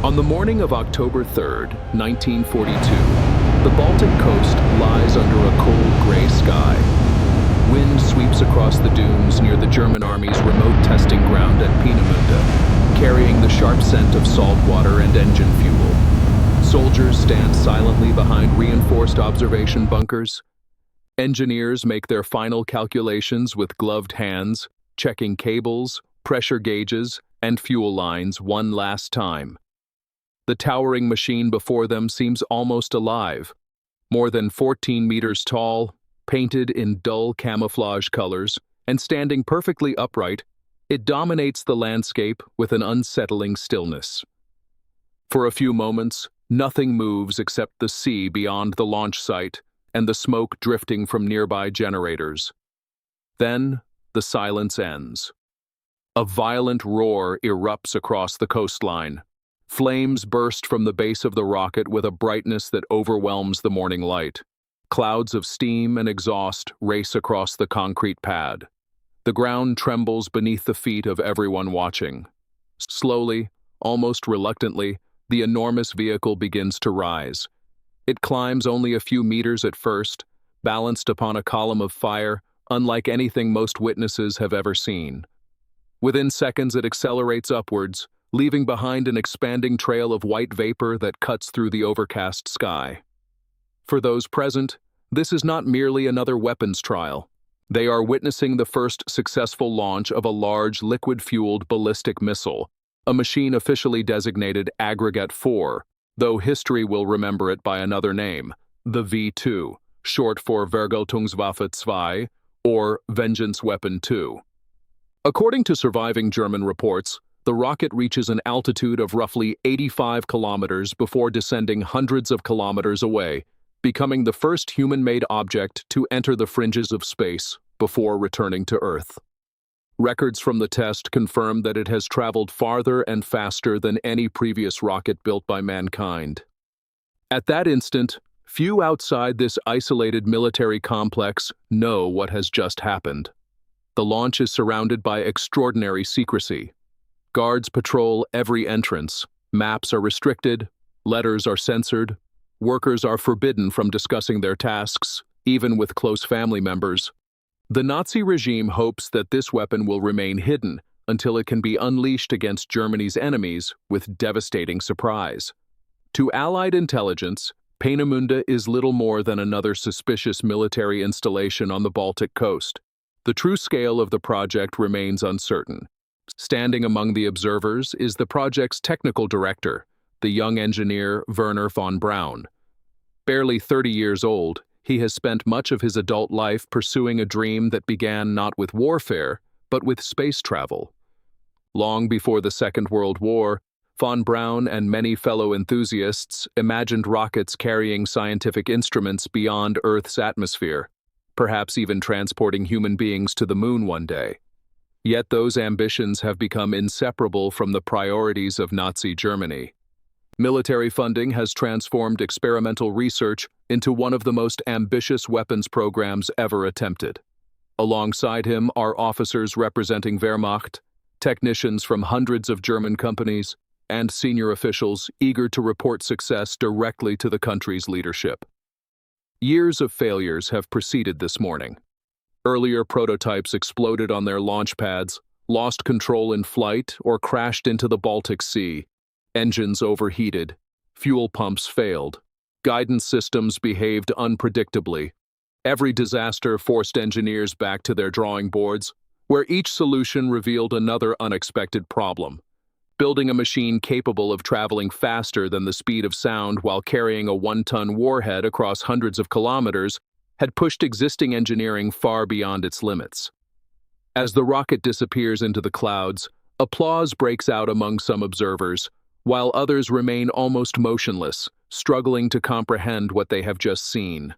On the morning of October 3rd, 1942, the Baltic coast lies under a cold gray sky. Wind sweeps across the dunes near the German Army's remote testing ground at Peenemünde, carrying the sharp scent of salt water and engine fuel. Soldiers stand silently behind reinforced observation bunkers. Engineers make their final calculations with gloved hands, checking cables, pressure gauges, and fuel lines one last time. The towering machine before them seems almost alive. More than 14 meters tall, painted in dull camouflage colors, and standing perfectly upright, it dominates the landscape with an unsettling stillness. For a few moments, nothing moves except the sea beyond the launch site and the smoke drifting from nearby generators. Then, the silence ends. A violent roar erupts across the coastline. Flames burst from the base of the rocket with a brightness that overwhelms the morning light. Clouds of steam and exhaust race across the concrete pad. The ground trembles beneath the feet of everyone watching. Slowly, almost reluctantly, the enormous vehicle begins to rise. It climbs only a few meters at first, balanced upon a column of fire unlike anything most witnesses have ever seen. Within seconds, it accelerates upwards, leaving behind an expanding trail of white vapor that cuts through the overcast sky. For those present, this is not merely another weapons trial. They are witnessing the first successful launch of a large liquid-fueled ballistic missile, a machine officially designated Aggregate 4, though history will remember it by another name, the V2, short for Vergeltungswaffe 2, or Vengeance Weapon 2. According to surviving German reports, the rocket reaches an altitude of roughly 85 kilometers before descending hundreds of kilometers away, becoming the first human-made object to enter the fringes of space before returning to Earth. Records from the test confirm that it has traveled farther and faster than any previous rocket built by mankind. At that instant, few outside this isolated military complex know what has just happened. The launch is surrounded by extraordinary secrecy. Guards patrol every entrance, maps are restricted, letters are censored, workers are forbidden from discussing their tasks, even with close family members. The Nazi regime hopes that this weapon will remain hidden until it can be unleashed against Germany's enemies with devastating surprise. To Allied intelligence, Peenemünde is little more than another suspicious military installation on the Baltic coast. The true scale of the project remains uncertain. Standing among the observers is the project's technical director, the young engineer Werner von Braun. Barely 30 years old, he has spent much of his adult life pursuing a dream that began not with warfare, but with space travel. Long before the Second World War, von Braun and many fellow enthusiasts imagined rockets carrying scientific instruments beyond Earth's atmosphere, perhaps even transporting human beings to the moon one day. Yet those ambitions have become inseparable from the priorities of Nazi Germany. Military funding has transformed experimental research into one of the most ambitious weapons programs ever attempted. Alongside him are officers representing Wehrmacht, technicians from hundreds of German companies, and senior officials eager to report success directly to the country's leadership. Years of failures have preceded this morning. Earlier prototypes exploded on their launch pads, lost control in flight, or crashed into the Baltic Sea. Engines overheated, fuel pumps failed, guidance systems behaved unpredictably. Every disaster forced engineers back to their drawing boards, where each solution revealed another unexpected problem. Building a machine capable of traveling faster than the speed of sound while carrying a 1-ton warhead across hundreds of kilometers had pushed existing engineering far beyond its limits. As the rocket disappears into the clouds, applause breaks out among some observers, while others remain almost motionless, struggling to comprehend what they have just seen.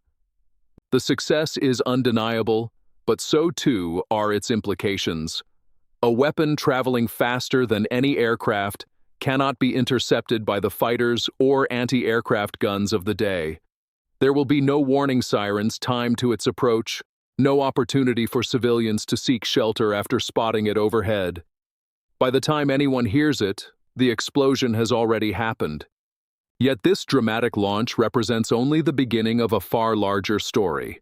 The success is undeniable, but so too are its implications. A weapon traveling faster than any aircraft cannot be intercepted by the fighters or anti-aircraft guns of the day. There will be no warning sirens timed to its approach, no opportunity for civilians to seek shelter after spotting it overhead. By the time anyone hears it, the explosion has already happened. Yet this dramatic launch represents only the beginning of a far larger story.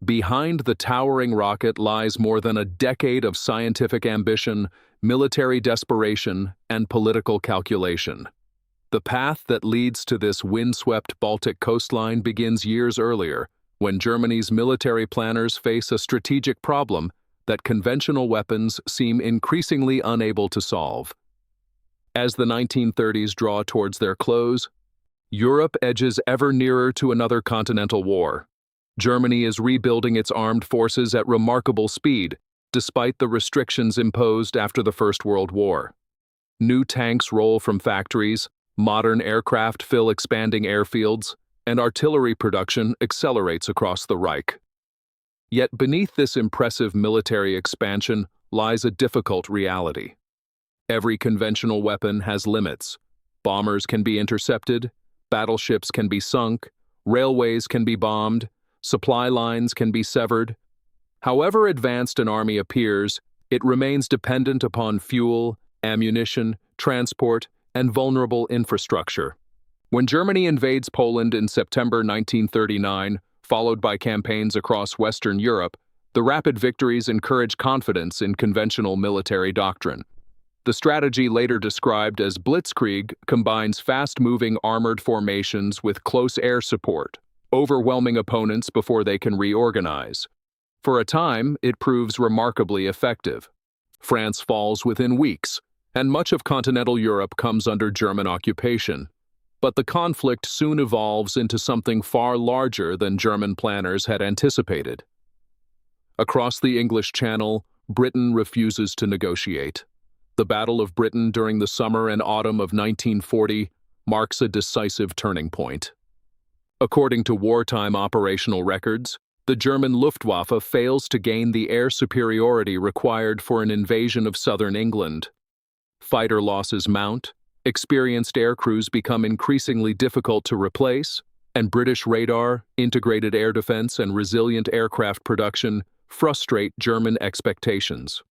Behind the towering rocket lies more than a decade of scientific ambition, military desperation, and political calculation. The path that leads to this windswept Baltic coastline begins years earlier, when Germany's military planners face a strategic problem that conventional weapons seem increasingly unable to solve. As the 1930s draw towards their close, Europe edges ever nearer to another continental war. Germany is rebuilding its armed forces at remarkable speed, despite the restrictions imposed after the First World War. New tanks roll from factories, modern aircraft fill expanding airfields, and artillery production accelerates across the Reich. Yet beneath this impressive military expansion lies a difficult reality. Every conventional weapon has limits. Bombers can be intercepted, battleships can be sunk, railways can be bombed, supply lines can be severed. However advanced an army appears, it remains dependent upon fuel, ammunition, transport, and vulnerable infrastructure. When Germany invades Poland in September 1939, followed by campaigns across Western Europe, the rapid victories encourage confidence in conventional military doctrine. The strategy, later described as blitzkrieg, combines fast-moving armored formations with close air support, overwhelming opponents before they can reorganize. For a time, it proves remarkably effective. France falls within weeks, and much of continental Europe comes under German occupation. But the conflict soon evolves into something far larger than German planners had anticipated. Across the English Channel, Britain refuses to negotiate. The Battle of Britain during the summer and autumn of 1940 marks a decisive turning point. According to wartime operational records, the German Luftwaffe fails to gain the air superiority required for an invasion of southern England. Fighter losses mount, experienced aircrews become increasingly difficult to replace, and British radar, integrated air defense, and resilient aircraft production frustrate German expectations.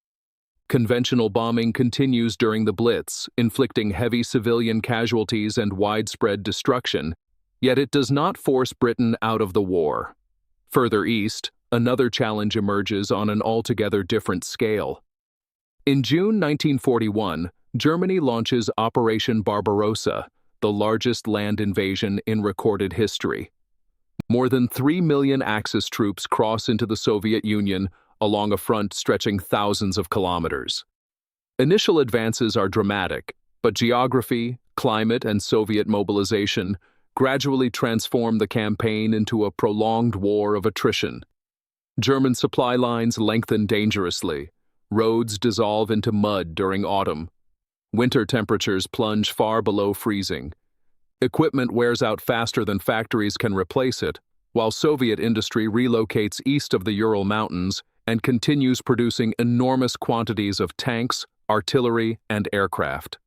Conventional bombing continues during the Blitz, inflicting heavy civilian casualties and widespread destruction, yet it does not force Britain out of the war. Further east, another challenge emerges on an altogether different scale. In June 1941, Germany launches Operation Barbarossa, the largest land invasion in recorded history. More than 3 million Axis troops cross into the Soviet Union along a front stretching thousands of kilometers. Initial advances are dramatic, but geography, climate, and Soviet mobilization gradually transform the campaign into a prolonged war of attrition. German supply lines lengthen dangerously. Roads dissolve into mud during autumn. Winter temperatures plunge far below freezing. Equipment wears out faster than factories can replace it, while Soviet industry relocates east of the Ural Mountains and continues producing enormous quantities of tanks, artillery, and aircraft.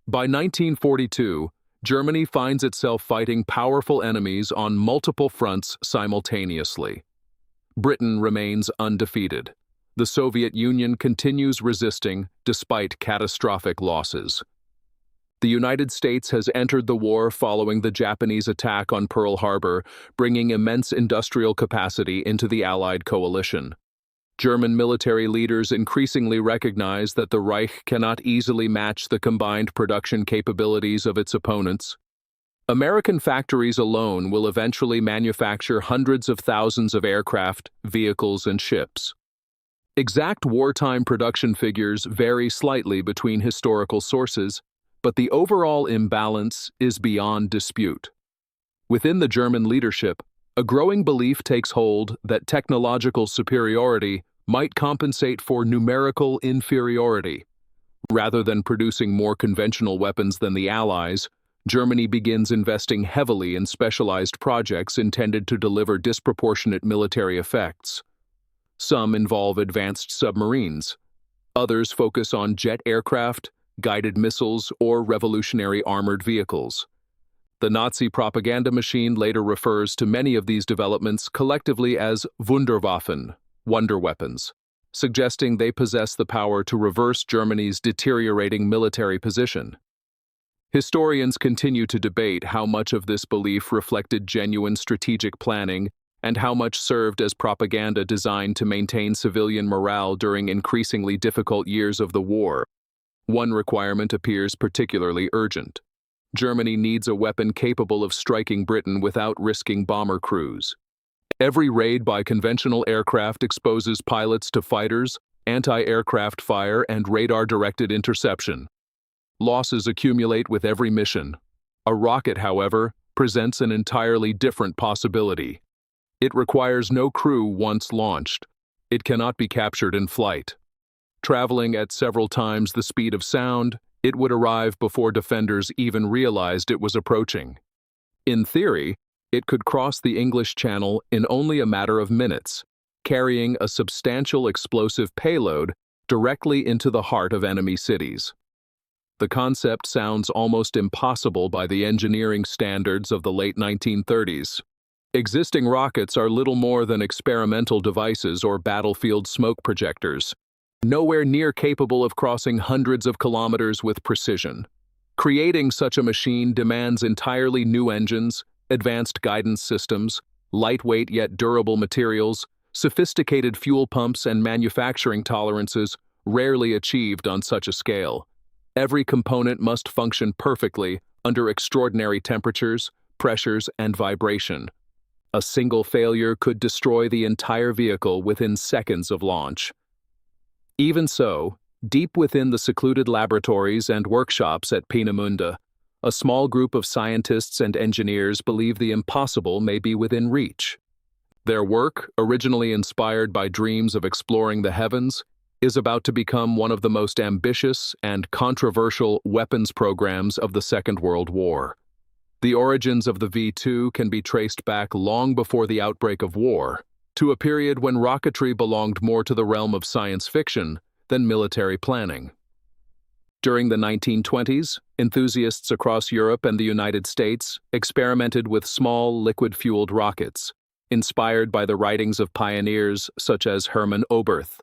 By 1942, Germany finds itself fighting powerful enemies on multiple fronts simultaneously. Britain remains undefeated. The Soviet Union continues resisting despite catastrophic losses. The United States has entered the war following the Japanese attack on Pearl Harbor, bringing immense industrial capacity into the Allied coalition. German military leaders increasingly recognize that the Reich cannot easily match the combined production capabilities of its opponents. American factories alone will eventually manufacture hundreds of thousands of aircraft, vehicles, and ships. Exact wartime production figures vary slightly between historical sources, but the overall imbalance is beyond dispute. Within the German leadership, a growing belief takes hold that technological superiority might compensate for numerical inferiority. Rather than producing more conventional weapons than the Allies, Germany begins investing heavily in specialized projects intended to deliver disproportionate military effects. Some involve advanced submarines. Others focus on jet aircraft, guided missiles, or revolutionary armored vehicles. The Nazi propaganda machine later refers to many of these developments collectively as Wunderwaffen, wonder weapons. suggesting they possess the power to reverse Germany's deteriorating military position. Historians continue to debate how much of this belief reflected genuine strategic planning and how much served as propaganda designed to maintain civilian morale during increasingly difficult years of the war. One requirement appears particularly urgent. Germany needs a weapon capable of striking Britain without risking bomber crews. Every raid by conventional aircraft exposes pilots to fighters, anti-aircraft fire, and radar-directed interception. Losses accumulate with every mission. A rocket, however, presents an entirely different possibility. It requires no crew once launched. It cannot be captured in flight. Traveling at several times the speed of sound, it would arrive before defenders even realized it was approaching. In theory, it could cross the English Channel in only a matter of minutes, carrying a substantial explosive payload directly into the heart of enemy cities. The concept sounds almost impossible by the engineering standards of the late 1930s. Existing rockets are little more than experimental devices or battlefield smoke projectors, nowhere near capable of crossing hundreds of kilometers with precision. Creating such a machine demands entirely new engines, advanced guidance systems, lightweight yet durable materials, sophisticated fuel pumps, and manufacturing tolerances rarely achieved on such a scale. Every component must function perfectly under extraordinary temperatures, pressures, and vibration. A single failure could destroy the entire vehicle within seconds of launch. Even so, deep within the secluded laboratories and workshops at Peenemünde, a small group of scientists and engineers believe the impossible may be within reach. Their work, originally inspired by dreams of exploring the heavens, is about to become one of the most ambitious and controversial weapons programs of the Second World War. The origins of the V-2 can be traced back long before the outbreak of war, to a period when rocketry belonged more to the realm of science fiction than military planning. During the 1920s, enthusiasts across Europe and the United States experimented with small, liquid-fueled rockets, inspired by the writings of pioneers such as Hermann Oberth.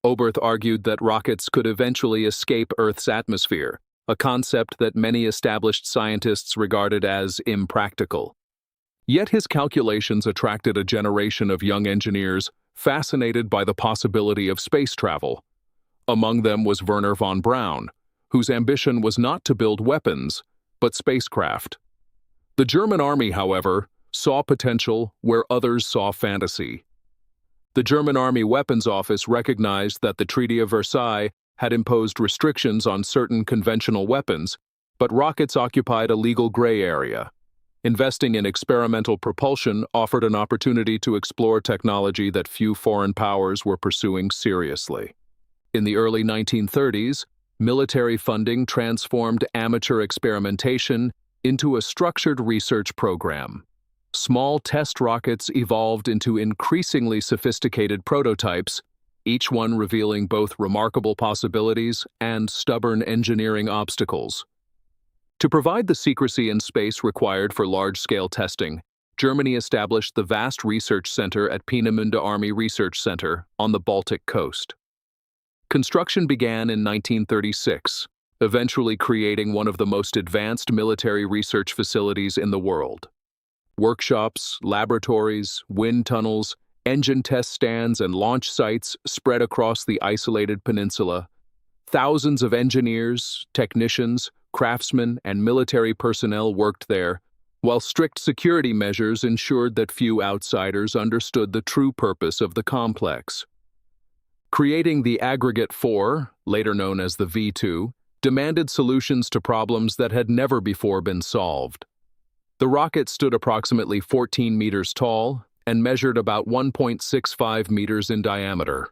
Oberth argued that rockets could eventually escape Earth's atmosphere, a concept that many established scientists regarded as impractical. Yet his calculations attracted a generation of young engineers fascinated by the possibility of space travel. Among them was Wernher von Braun, whose ambition was not to build weapons, but spacecraft. The German army, however, saw potential where others saw fantasy. The German Army Weapons Office recognized that the Treaty of Versailles had imposed restrictions on certain conventional weapons, but rockets occupied a legal gray area. Investing in experimental propulsion offered an opportunity to explore technology that few foreign powers were pursuing seriously. In the early 1930s, military funding transformed amateur experimentation into a structured research program. Small test rockets evolved into increasingly sophisticated prototypes, each one revealing both remarkable possibilities and stubborn engineering obstacles. To provide the secrecy in space required for large-scale testing, Germany established the vast research center at Peenemünde Army Research Center on the Baltic coast. Construction began in 1936, eventually creating one of the most advanced military research facilities in the world. Workshops, laboratories, wind tunnels, engine test stands, and launch sites spread across the isolated peninsula. Thousands of engineers, technicians, craftsmen, and military personnel worked there, while strict security measures ensured that few outsiders understood the true purpose of the complex. Creating the Aggregate 4, later known as the V-2, demanded solutions to problems that had never before been solved. The rocket stood approximately 14 meters tall and measured about 1.65 meters in diameter.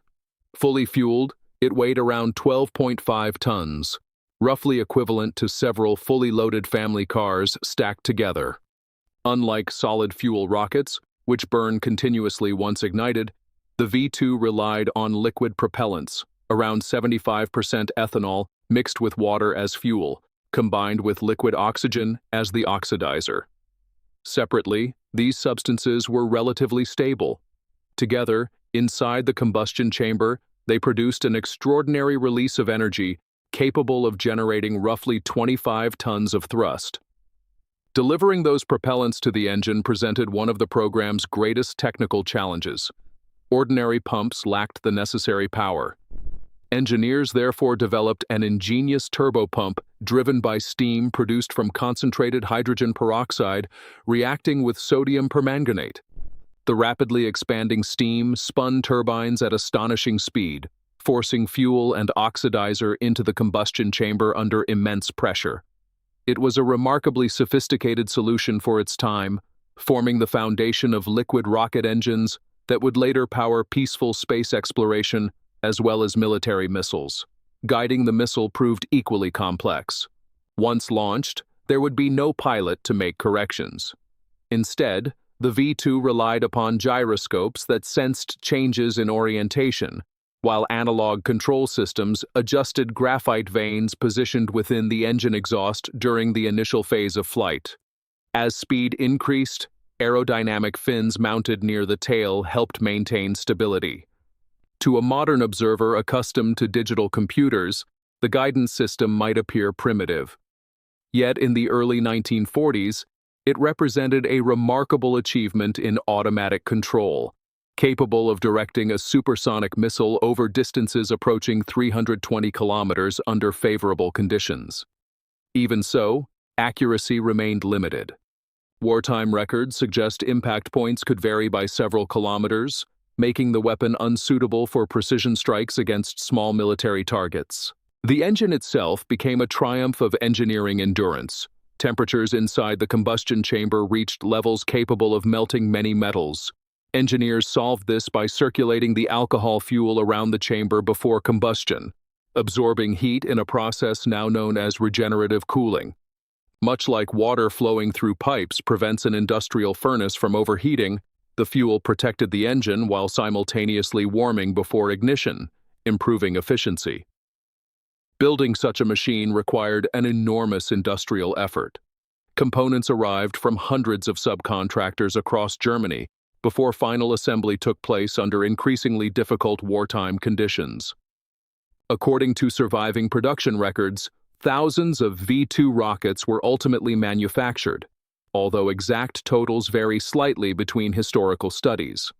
Fully fueled, it weighed around 12.5 tons, roughly equivalent to several fully loaded family cars stacked together. Unlike solid-fuel rockets, which burn continuously once ignited, the V-2 relied on liquid propellants, around 75% ethanol mixed with water as fuel, combined with liquid oxygen as the oxidizer. Separately, these substances were relatively stable. Together, Inside the combustion chamber, they produced an extraordinary release of energy capable of generating roughly 25 tons of thrust. Delivering those propellants to the engine presented one of the program's greatest technical challenges. Ordinary pumps lacked the necessary power. Engineers therefore developed an ingenious turbopump driven by steam produced from concentrated hydrogen peroxide reacting with sodium permanganate. The rapidly expanding steam spun turbines at astonishing speed, forcing fuel and oxidizer into the combustion chamber under immense pressure. It was a remarkably sophisticated solution for its time, forming the foundation of liquid rocket engines that would later power peaceful space exploration as well as military missiles. Guiding the missile proved equally complex. Once launched, there would be no pilot to make corrections. Instead, the V-2 relied upon gyroscopes that sensed changes in orientation, while analog control systems adjusted graphite vanes positioned within the engine exhaust during the initial phase of flight. As speed increased, aerodynamic fins mounted near the tail helped maintain stability. To a modern observer accustomed to digital computers, the guidance system might appear primitive. Yet in the early 1940s, it represented a remarkable achievement in automatic control, capable of directing a supersonic missile over distances approaching 320 kilometers under favorable conditions. Even so, accuracy remained limited. Wartime records suggest impact points could vary by several kilometers, making the weapon unsuitable for precision strikes against small military targets. The engine itself became a triumph of engineering endurance. Temperatures inside the combustion chamber reached levels capable of melting many metals. Engineers solved this by circulating the alcohol fuel around the chamber before combustion, absorbing heat in a process now known as regenerative cooling. Much like water flowing through pipes prevents an industrial furnace from overheating, the fuel protected the engine while simultaneously warming before ignition, improving efficiency. Building such a machine required an enormous industrial effort. Components arrived from hundreds of subcontractors across Germany before final assembly took place under increasingly difficult wartime conditions. According to surviving production records, thousands of V-2 rockets were ultimately manufactured, although exact totals vary slightly between historical studies.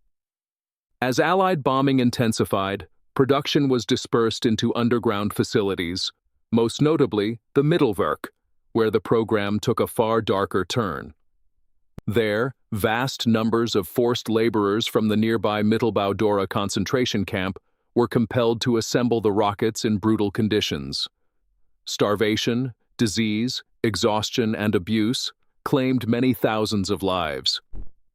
As Allied bombing intensified, production was dispersed into underground facilities, most notably the Mittelwerk, where the program took a far darker turn. There, vast numbers of forced laborers from the nearby Mittelbau-Dora concentration camp were compelled to assemble the rockets in brutal conditions. Starvation, disease, exhaustion, and abuse claimed many thousands of lives.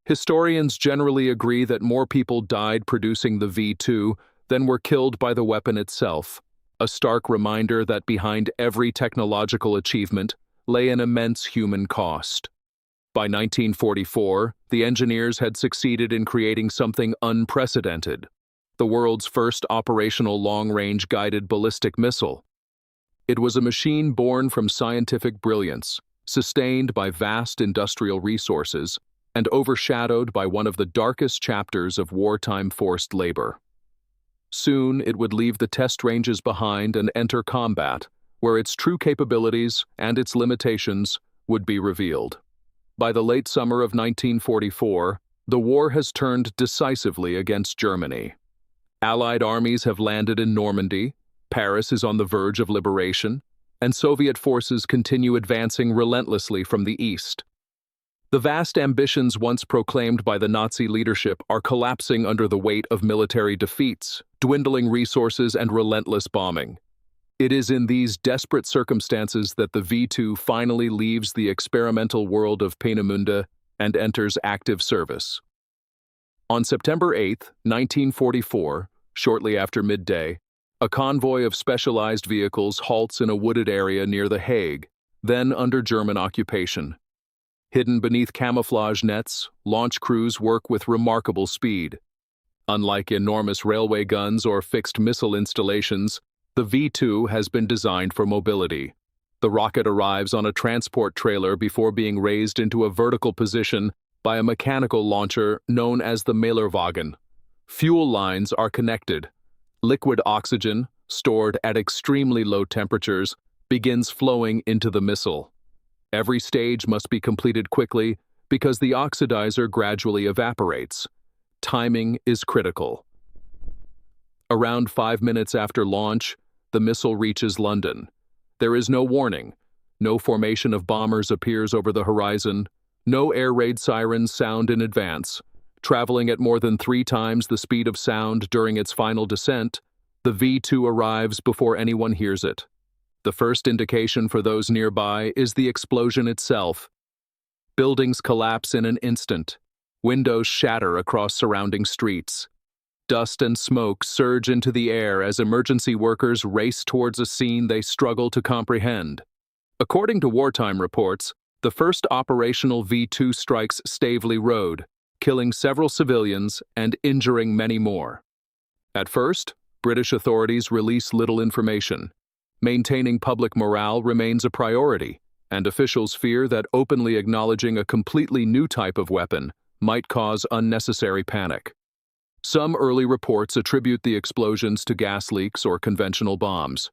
Historians generally agree that more people died producing the V-2 than were killed by the weapon itself, a stark reminder that behind every technological achievement lay an immense human cost. By 1944, the engineers had succeeded in creating something unprecedented, the world's first operational long-range guided ballistic missile. It was a machine born from scientific brilliance, sustained by vast industrial resources, and overshadowed by one of the darkest chapters of wartime forced labor. Soon it would leave the test ranges behind and enter combat, where its true capabilities and its limitations would be revealed. By the late summer of 1944, the war has turned decisively against Germany. Allied armies have landed in Normandy, Paris is on the verge of liberation, and Soviet forces continue advancing relentlessly from the east. The vast ambitions once proclaimed by the Nazi leadership are collapsing under the weight of military defeats, dwindling resources, and relentless bombing. It is in these desperate circumstances that the V-2 finally leaves the experimental world of Peenemünde and enters active service. On September 8, 1944, shortly after midday, a convoy of specialized vehicles halts in a wooded area near The Hague, then under German occupation. Hidden beneath camouflage nets, launch crews work with remarkable speed. Unlike enormous railway guns or fixed missile installations, the V-2 has been designed for mobility. The rocket arrives on a transport trailer before being raised into a vertical position by a mechanical launcher known as the Mailerwagen. Fuel lines are connected. Liquid oxygen, stored at extremely low temperatures, begins flowing into the missile. Every stage must be completed quickly because the oxidizer gradually evaporates. Timing is critical. Around 5 minutes after launch, the missile reaches London. There is no warning. No formation of bombers appears over the horizon. No air raid sirens sound in advance. Traveling at more than 3 times the speed of sound during its final descent, the V-2 arrives before anyone hears it. The first indication for those nearby is the explosion itself. Buildings collapse in an instant. Windows shatter across surrounding streets. Dust and smoke surge into the air as emergency workers race towards a scene they struggle to comprehend. According to wartime reports, the first operational V-2 strikes Staveley Road, killing several civilians and injuring many more. At first, British authorities release little information. Maintaining public morale remains a priority, and officials fear that openly acknowledging a completely new type of weapon might cause unnecessary panic. Some early reports attribute the explosions to gas leaks or conventional bombs.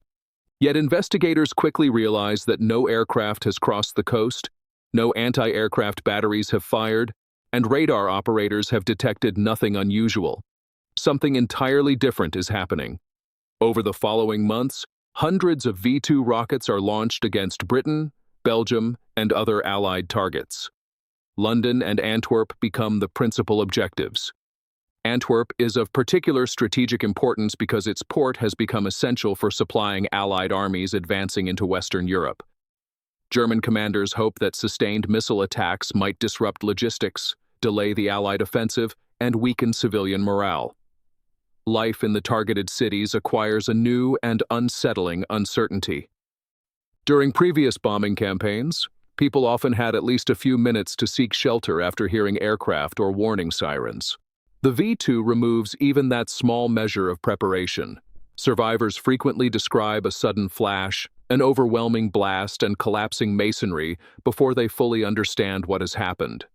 Yet investigators quickly realize that no aircraft has crossed the coast, no anti-aircraft batteries have fired, and radar operators have detected nothing unusual. Something entirely different is happening. Over the following months, hundreds of V-2 rockets are launched against Britain, Belgium, and other Allied targets. London and Antwerp become the principal objectives. Antwerp is of particular strategic importance because its port has become essential for supplying Allied armies advancing into Western Europe. German commanders hope that sustained missile attacks might disrupt logistics, delay the Allied offensive, and weaken civilian morale. Life in the targeted cities acquires a new and unsettling uncertainty. During previous bombing campaigns, people often had at least a few minutes to seek shelter after hearing aircraft or warning sirens. The V-2 removes even that small measure of preparation. Survivors frequently describe a sudden flash, an overwhelming blast, and collapsing masonry before they fully understand what has happened.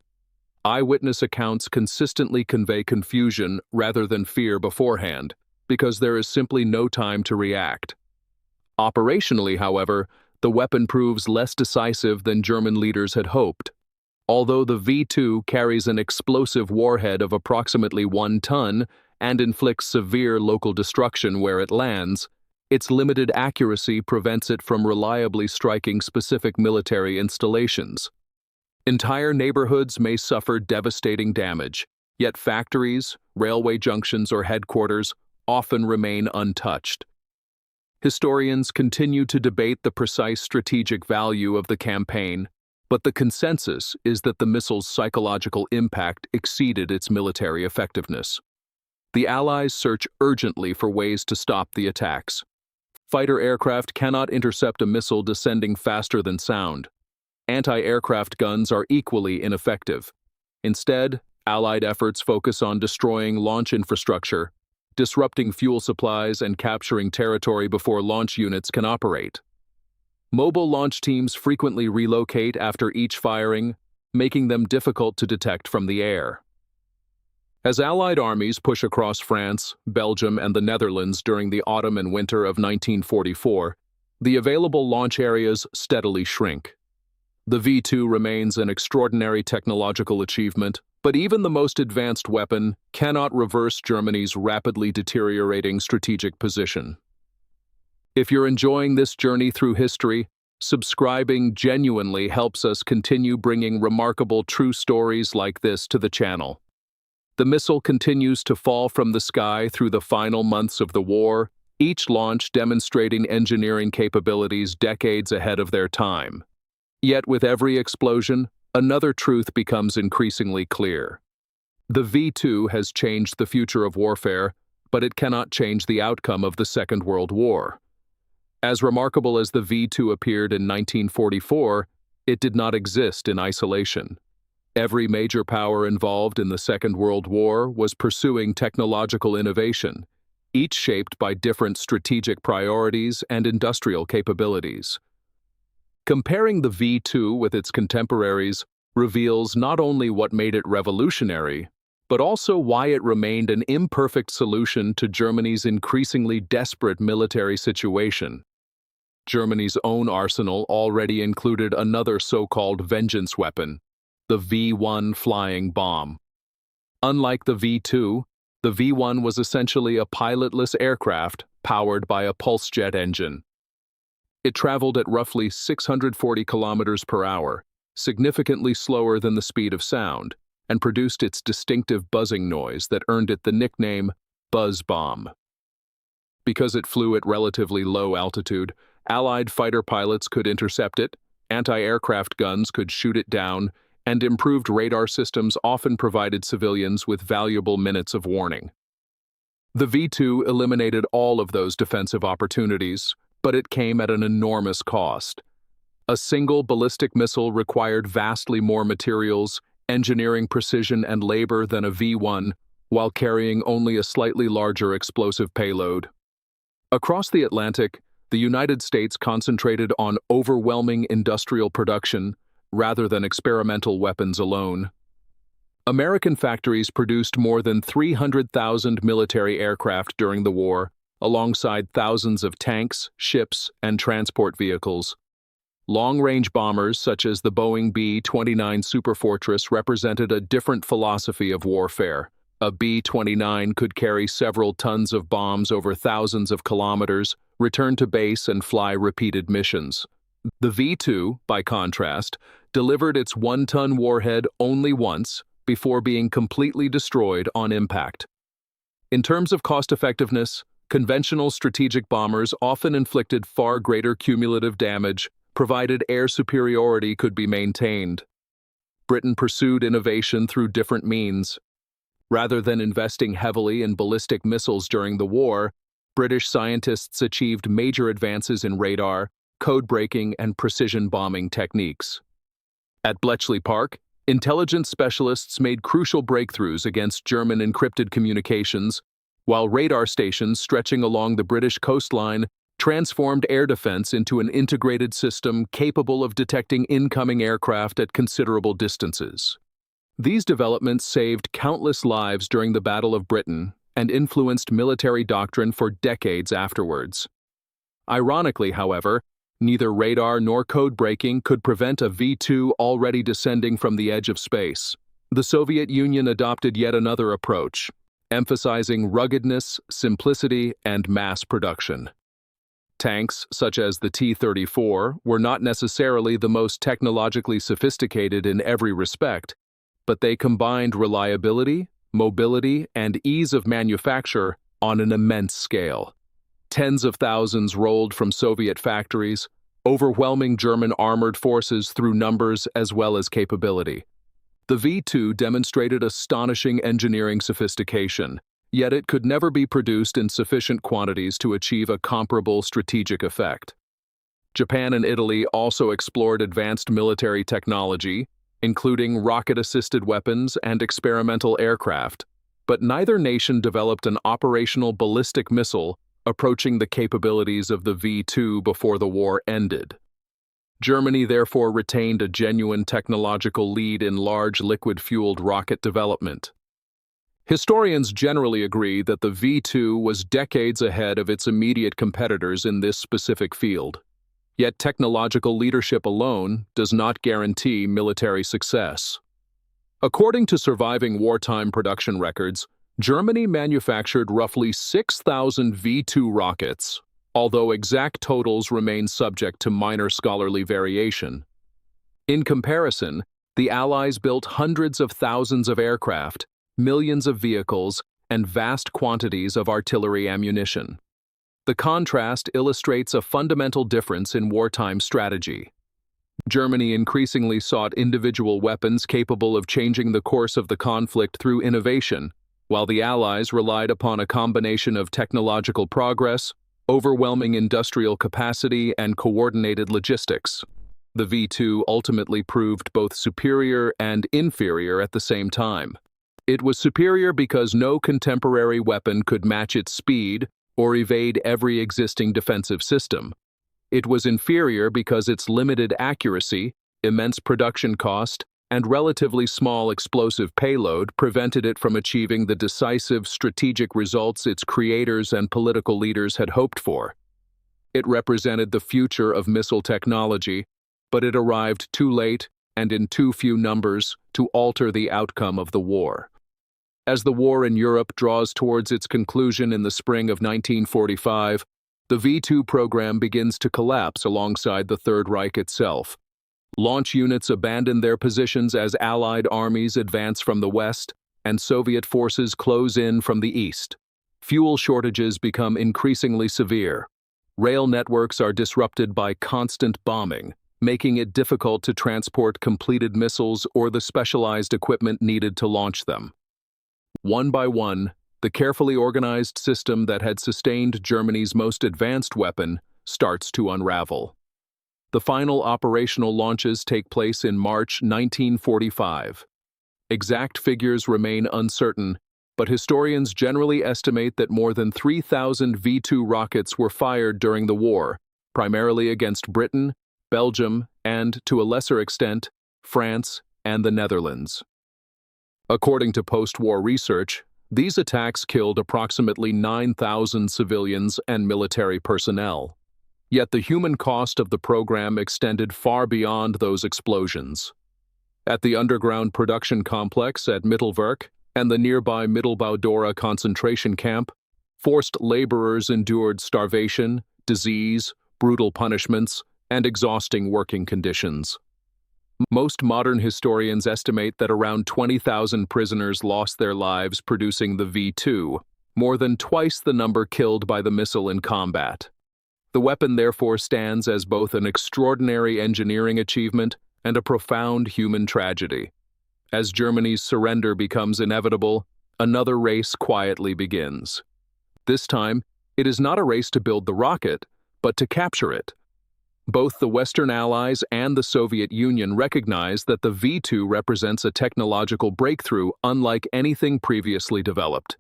Eyewitness accounts consistently convey confusion rather than fear beforehand, because there is simply no time to react. Operationally, however, the weapon proves less decisive than German leaders had hoped. Although the V-2 carries an explosive warhead of approximately 1 ton and inflicts severe local destruction where it lands, its limited accuracy prevents it from reliably striking specific military installations. Entire neighborhoods may suffer devastating damage, yet factories, railway junctions, or headquarters often remain untouched. Historians continue to debate the precise strategic value of the campaign, but the consensus is that the missile's psychological impact exceeded its military effectiveness. The Allies search urgently for ways to stop the attacks. Fighter aircraft cannot intercept a missile descending faster than sound. Anti-aircraft guns are equally ineffective. Instead, Allied efforts focus on destroying launch infrastructure, disrupting fuel supplies, and capturing territory before launch units can operate. Mobile launch teams frequently relocate after each firing, making them difficult to detect from the air. As Allied armies push across France, Belgium, and the Netherlands during the autumn and winter of 1944, the available launch areas steadily shrink. The V-2 remains an extraordinary technological achievement, but even the most advanced weapon cannot reverse Germany's rapidly deteriorating strategic position. If you're enjoying this journey through history, subscribing genuinely helps us continue bringing remarkable true stories like this to the channel. The missile continues to fall from the sky through the final months of the war, each launch demonstrating engineering capabilities decades ahead of their time. Yet with every explosion, another truth becomes increasingly clear. The V-2 has changed the future of warfare, but it cannot change the outcome of the Second World War. As remarkable as the V-2 appeared in 1944, it did not exist in isolation. Every major power involved in the Second World War was pursuing technological innovation, each shaped by different strategic priorities and industrial capabilities. Comparing the V-2 with its contemporaries reveals not only what made it revolutionary, but also why it remained an imperfect solution to Germany's increasingly desperate military situation. Germany's own arsenal already included another so-called vengeance weapon, the V-1 flying bomb. Unlike the V-2, the V-1 was essentially a pilotless aircraft powered by a pulse jet engine. It traveled at roughly 640 kilometers per hour, significantly slower than the speed of sound, and produced its distinctive buzzing noise that earned it the nickname Buzz Bomb. Because it flew at relatively low altitude, Allied fighter pilots could intercept it, anti-aircraft guns could shoot it down, and improved radar systems often provided civilians with valuable minutes of warning. The V-2 eliminated all of those defensive opportunities, but it came at an enormous cost. A single ballistic missile required vastly more materials, engineering precision and labor than a V-1, while carrying only a slightly larger explosive payload. Across the Atlantic, the United States concentrated on overwhelming industrial production rather than experimental weapons alone. American factories produced more than 300,000 military aircraft during the war, alongside thousands of tanks, ships, and transport vehicles. Long-range bombers such as the Boeing B-29 Superfortress represented a different philosophy of warfare. A B-29 could carry several tons of bombs over thousands of kilometers, return to base, and fly repeated missions. The V-2, by contrast, delivered its one-ton warhead only once before being completely destroyed on impact. In terms of cost-effectiveness, conventional strategic bombers often inflicted far greater cumulative damage, provided air superiority could be maintained. Britain pursued innovation through different means. Rather than investing heavily in ballistic missiles during the war, British scientists achieved major advances in radar, code-breaking, and precision bombing techniques. At Bletchley Park, intelligence specialists made crucial breakthroughs against German encrypted communications, while radar stations stretching along the British coastline transformed air defense into an integrated system capable of detecting incoming aircraft at considerable distances. These developments saved countless lives during the Battle of Britain and influenced military doctrine for decades afterwards. Ironically, however, neither radar nor code breaking could prevent a V-2 already descending from the edge of space. The Soviet Union adopted yet another approach, emphasizing ruggedness, simplicity, and mass production. Tanks, such as the T-34, were not necessarily the most technologically sophisticated in every respect, but they combined reliability, mobility, and ease of manufacture on an immense scale. Tens of thousands rolled from Soviet factories, overwhelming German armored forces through numbers as well as capability. The V-2 demonstrated astonishing engineering sophistication, yet it could never be produced in sufficient quantities to achieve a comparable strategic effect. Japan and Italy also explored advanced military technology, including rocket-assisted weapons and experimental aircraft, but neither nation developed an operational ballistic missile approaching the capabilities of the V-2 before the war ended. Germany therefore retained a genuine technological lead in large liquid-fueled rocket development. Historians generally agree that the V-2 was decades ahead of its immediate competitors in this specific field. Yet technological leadership alone does not guarantee military success. According to surviving wartime production records, Germany manufactured roughly 6,000 V-2 rockets, although exact totals remain subject to minor scholarly variation. In comparison, the Allies built hundreds of thousands of aircraft, millions of vehicles, and vast quantities of artillery ammunition. The contrast illustrates a fundamental difference in wartime strategy. Germany increasingly sought individual weapons capable of changing the course of the conflict through innovation, while the Allies relied upon a combination of technological progress, overwhelming industrial capacity, and coordinated logistics. The V-2 ultimately proved both superior and inferior at the same time. It was superior because no contemporary weapon could match its speed or evade every existing defensive system. It was inferior because its limited accuracy, immense production cost, and relatively small explosive payload prevented it from achieving the decisive strategic results its creators and political leaders had hoped for. It represented the future of missile technology, but it arrived too late and in too few numbers to alter the outcome of the war. As the war in Europe draws towards its conclusion in the spring of 1945, the V-2 program begins to collapse alongside the Third Reich itself. Launch units abandon their positions as Allied armies advance from the west, and Soviet forces close in from the east. Fuel shortages become increasingly severe. Rail networks are disrupted by constant bombing, making it difficult to transport completed missiles or the specialized equipment needed to launch them. One by one, the carefully organized system that had sustained Germany's most advanced weapon starts to unravel. The final operational launches take place in March 1945. Exact figures remain uncertain, but historians generally estimate that more than 3,000 V-2 rockets were fired during the war, primarily against Britain, Belgium, and, to a lesser extent, France and the Netherlands. According to post-war research, these attacks killed approximately 9,000 civilians and military personnel. Yet the human cost of the program extended far beyond those explosions. At the underground production complex at Mittelwerk and the nearby Mittelbau-Dora concentration camp, forced laborers endured starvation, disease, brutal punishments, and exhausting working conditions. Most modern historians estimate that around 20,000 prisoners lost their lives producing the V-2, more than twice the number killed by the missile in combat. The weapon therefore stands as both an extraordinary engineering achievement and a profound human tragedy. As Germany's surrender becomes inevitable, another race quietly begins. This time, it is not a race to build the rocket, but to capture it. Both the Western Allies and the Soviet Union recognize that the V-2 represents a technological breakthrough unlike anything previously developed.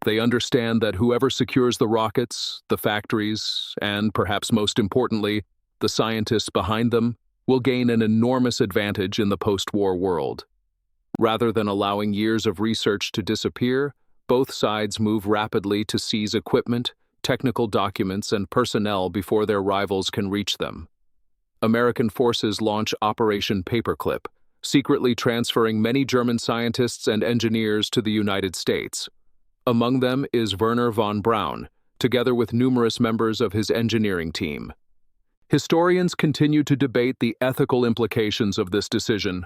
They understand that whoever secures the rockets, the factories, and, perhaps most importantly, the scientists behind them, will gain an enormous advantage in the post-war world. Rather than allowing years of research to disappear, both sides move rapidly to seize equipment, technical documents, and personnel before their rivals can reach them. American forces launch Operation Paperclip, secretly transferring many German scientists and engineers to the United States. Among them is Werner von Braun, together with numerous members of his engineering team. Historians continue to debate the ethical implications of this decision.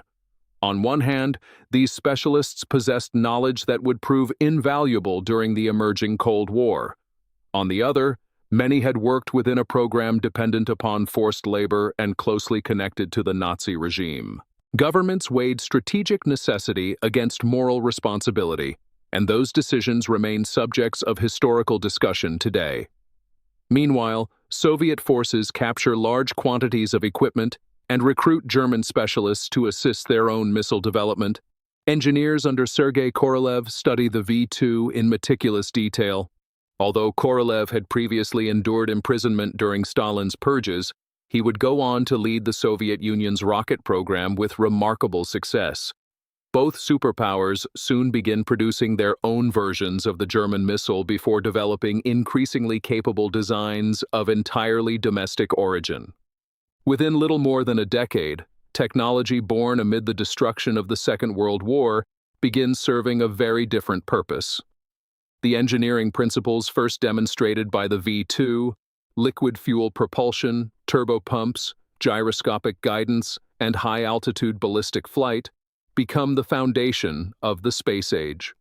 On one hand, these specialists possessed knowledge that would prove invaluable during the emerging Cold War. On the other, many had worked within a program dependent upon forced labor and closely connected to the Nazi regime. Governments weighed strategic necessity against moral responsibility, and those decisions remain subjects of historical discussion today. Meanwhile, Soviet forces capture large quantities of equipment and recruit German specialists to assist their own missile development. Engineers under Sergei Korolev study the V-2 in meticulous detail. Although Korolev had previously endured imprisonment during Stalin's purges, he would go on to lead the Soviet Union's rocket program with remarkable success. Both superpowers soon begin producing their own versions of the German missile before developing increasingly capable designs of entirely domestic origin. Within little more than a decade, technology born amid the destruction of the Second World War begins serving a very different purpose. The engineering principles first demonstrated by the V-2, liquid fuel propulsion, turbopumps, gyroscopic guidance, and high-altitude ballistic flight, become the foundation of the space age.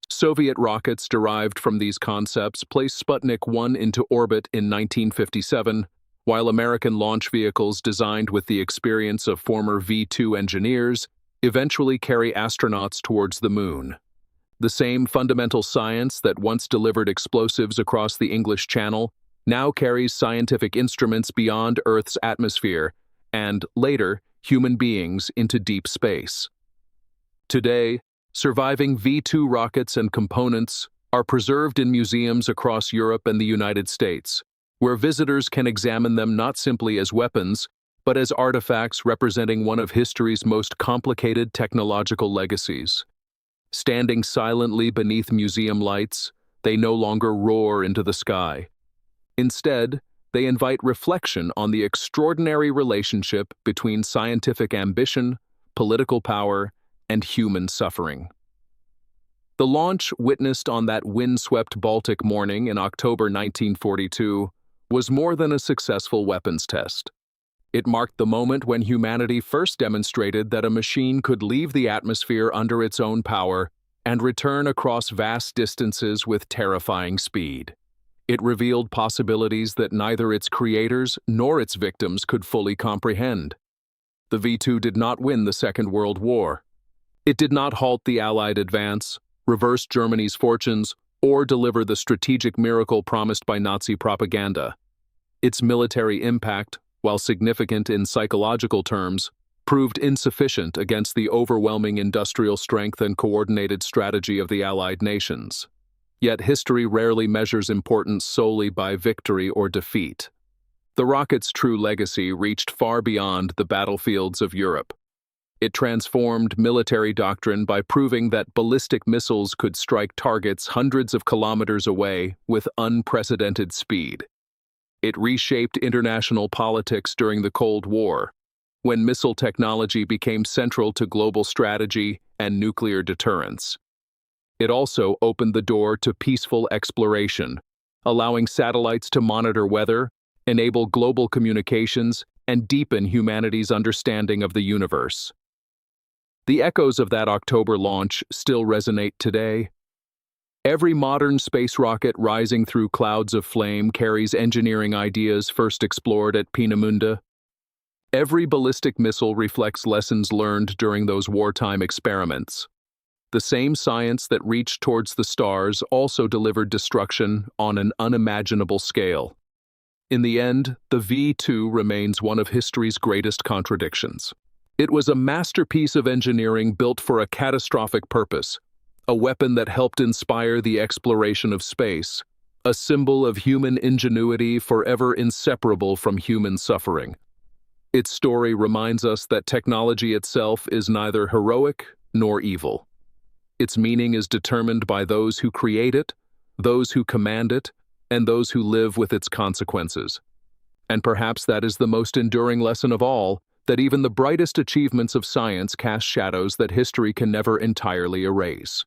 Soviet rockets derived from these concepts placed Sputnik 1 into orbit in 1957, while American launch vehicles designed with the experience of former V-2 engineers eventually carry astronauts towards the moon. The same fundamental science that once delivered explosives across the English Channel now carries scientific instruments beyond Earth's atmosphere and, later, human beings into deep space. Today, surviving V-2 rockets and components are preserved in museums across Europe and the United States, where visitors can examine them not simply as weapons, but as artifacts representing one of history's most complicated technological legacies. Standing silently beneath museum lights, they no longer roar into the sky. Instead, they invite reflection on the extraordinary relationship between scientific ambition, political power, and human suffering. The launch, witnessed on that windswept Baltic morning in October 1942, was more than a successful weapons test. It marked the moment when humanity first demonstrated that a machine could leave the atmosphere under its own power and return across vast distances with terrifying speed. It revealed possibilities that neither its creators nor its victims could fully comprehend. The V-2 did not win the Second World War. It did not halt the Allied advance, reverse Germany's fortunes, or deliver the strategic miracle promised by Nazi propaganda. Its military impact, while significant in psychological terms, proved insufficient against the overwhelming industrial strength and coordinated strategy of the Allied nations. Yet history rarely measures importance solely by victory or defeat. The rocket's true legacy reached far beyond the battlefields of Europe. It transformed military doctrine by proving that ballistic missiles could strike targets hundreds of kilometers away with unprecedented speed. It reshaped international politics during the Cold War, when missile technology became central to global strategy and nuclear deterrence. It also opened the door to peaceful exploration, allowing satellites to monitor weather, enable global communications, and deepen humanity's understanding of the universe. The echoes of that October launch still resonate today. Every modern space rocket rising through clouds of flame carries engineering ideas first explored at Peenemünde. Every ballistic missile reflects lessons learned during those wartime experiments. The same science that reached towards the stars also delivered destruction on an unimaginable scale. In the end, the V-2 remains one of history's greatest contradictions. It was a masterpiece of engineering built for a catastrophic purpose, a weapon that helped inspire the exploration of space, a symbol of human ingenuity forever inseparable from human suffering. Its story reminds us that technology itself is neither heroic nor evil. Its meaning is determined by those who create it, those who command it, and those who live with its consequences. And perhaps that is the most enduring lesson of all, that even the brightest achievements of science cast shadows that history can never entirely erase.